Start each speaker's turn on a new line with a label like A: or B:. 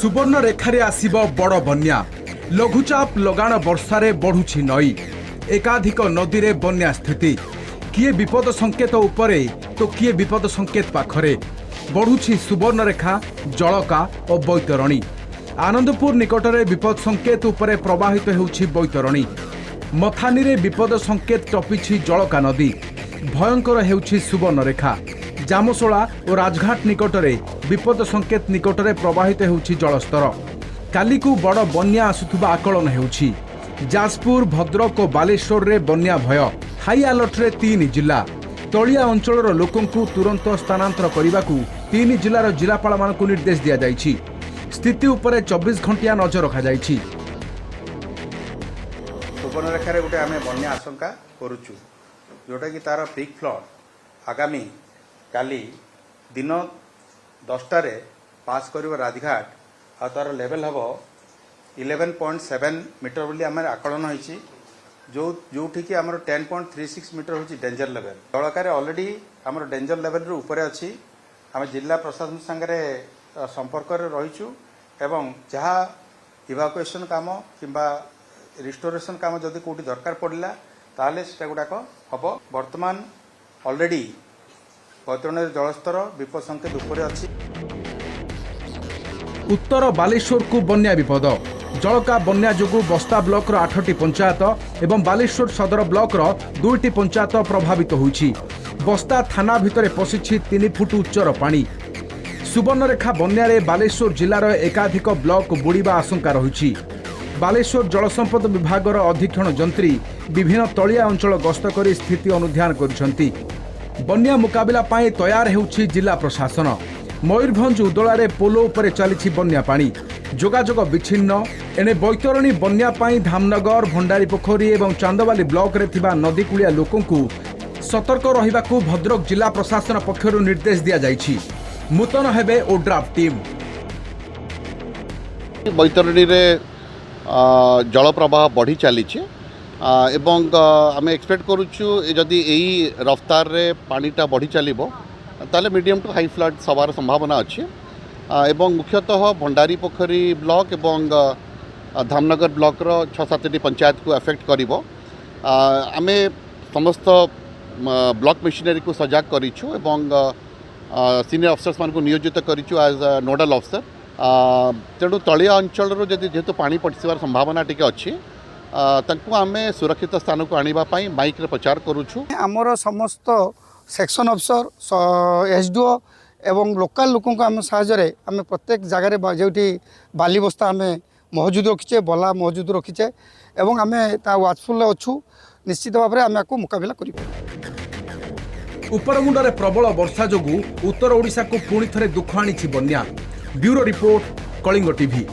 A: सुवर्णरेखारे Asib बड़ बन्या लघुचाप लगाण वर्षारे बढ़ुछि नई एकाधिक नदी रे बन्या स्थिति किए विपद संकेत उपरे तो किए विपद संकेत पाखरे बढ़ुछि सुवर्णरेखा जलका और बैतरणी आनंदपुर निकटरे विपद संकेत उपरे प्रवाहित हेउछि बैतरणी मथानी रे विपद संकेत टपिछि जलका नदी भयंकर हेउछि सुवर्णरेखा जामसोला और राजघाट निकटरे विपद संकेत निकटरे प्रवाहित हेउछि जलस्तर काली को बड़ बन्या आसुथुबा आकलन हेउछि जाजपुर भद्रक और बालेश्वर रे बन्या भय हाई अलर्ट रे 3 जिला तलिया अंचलर लोकंकु तुरंत स्थानांतर करने 3 जिलार जिलापाल मानकु निर्देश दिया जाइछि स्थिति उपरे 24 घंटिया नजर रखा जाइछि।
B: सुवर्णरेखारे गोटे आम बन्या आशंका करुचु जोटा कि तार पिक फ्लड आगामी काली दिन 10टार पास कर राजघाट आ तार लेवल हम 11.7 मीटर बोली आम आकलन होइछि जो कि आम 10.36 मीटर होची डेंजर लेवल जलकार ऑलरेडी आम डेंजर लेवल रू ऊपर अच्छी आम जिला प्रशासन संगे संपर्क रहीचु एवं जहाँ इवाकुएसन काम किंबा रिस्टोरेशन काम जदि कोटी दरकार पड़ला ताले सेटा गुडाक हम वर्तमान ऑलरेडी बैतरणी जलस्तर विपद संकेत ऊपर अच्छी।
A: उत्तर बालेश्वर को बन्या विपद जलका बन्या जोगु बस्ता ब्लॉक रो 8टी पंचायत एवं बालेश्वर सदर ब्लॉक रो 2टी पंचायत प्रभावित होइछि बस्ता थाना भितरे पशिछि 3 फुट उच्चर पानी सुवर्णरेखा बन्या रे बालेश्वर जिलार एकाधिक ब्लॉक बुड़ीबा आशंका रहिछि बालेश्वर जलसंपद विभाग अधीक्षण जंत्री विभिन्न तलिया अंचल गस्त करी स्थिति अनुध्यान करिसंति बन्या मुकाबिला पाई तैयार हेउछि जिला प्रशासन मयूरभंज उदलारे पोलो उपरे चलिछि बन्या पानी जोगाजोग विच्छिन्न एने बैतरणी बन्या पाई धामनगर भंडारी पोखरी एवं चांदवाली ब्लॉक रे थिबा नदीकूलिया लोकंकु सतर्क रहिबाकु भद्रक जिला प्रशासन पक्षरु निर्देश दिया जाइछि मुतन हेबे ओड्राफ टीम
C: बैतरणी रे जल प्रवाह बढ़ी चली एवं आम एक्सपेक्ट करुचु जदि यही रफ्तार रे पानीटा बढ़ी चलिबो ताले मीडियम टू हाई फ्लड सवार संभावना अच्छी एवं मुख्यतः भंडारी पोखरी ब्लॉक एवं धामनगर ब्लॉक रो 6-7टी पंचायत को अफेक्ट करिवो आमे समस्त ब्लॉक मशीनरी को सजाग करिछु एवं सीनियर अफसर्स मान को नियोजित करिछु एज नोडल अफसर तेणु तलिया अंचल जदि जेहेतु पानी पड़िबार संभावना टिके अच्छी तांको आमे सुरक्षित स्थान को आनिबा पई माइक रे प्रचार करूछु
D: हमर समस्त सेक्शन अफसर एसडीओ एवं लोकल लोक आम साहय आम प्रत्येक जगह जो बाली बस्ता आम मौजूद रखीचे बला मौजूद रखीचे एवं आम वाचफुल अच्छु निश्चित भाव में आम आपको मुकाबला कर
A: उपरमुंडरे प्रबल वर्षा जोगु उत्तर ओडिशा को पुणी थरे दुख आनी बन्या ब्यूरो रिपोर्ट कलिंग टीवी।